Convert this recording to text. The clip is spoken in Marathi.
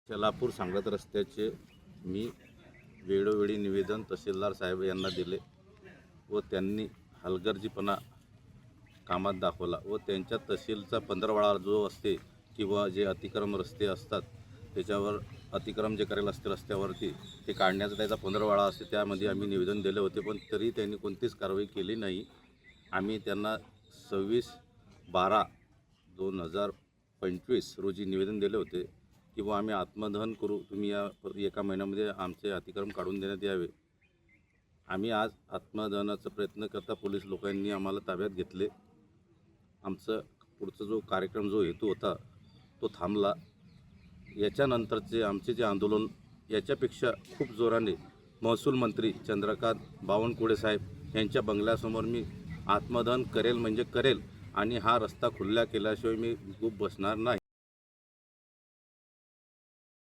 शेलापूर सांगत रस्त्याचे मी वेळोवेळी निवेदन तहसीलदार साहेब यांना दिले व त्यांनी हलगर्जीपणा कामात दाखवला व त्यांच्या तहसीलचा पंधरवडा जो असते किंवा जे अतिक्रम रस्ते असतात त्याच्यावर अतिक्रम जे करेल असते रस्त्यावरती ते काढण्याचा त्याचा पंधरवडा असते, त्यामध्ये आम्ही निवेदन दिले होते, पण तरी त्यांनी कोणतीच कारवाई केली नाही। आम्ही त्यांना 26/12/2025 रोजी निवेदन दिले होते किंवा आम्ही आत्मदहन करू, तुम्ही या एका महिन्यामध्ये आमचे अतिक्रम काढून देण्यात यावे। आम्ही आज आत्मदहनाचा प्रयत्न करता पोलीस लोकांनी आम्हाला ताब्यात घेतले। आमचा पुढचा जो कार्यक्रम जो हेतू होता तो थांबला। याच्यानंतरचे आमचे जे आंदोलन याच्यापेक्षा खूप जोराने महसूल मंत्री चंद्रकांत बावनकुळे साहेब यांच्या बंगल्यासमोर मी आत्मदहन करेल म्हणजे करेल आणि हा रस्ता खुला केल्याशिवाय मी गूप बसणार नाही।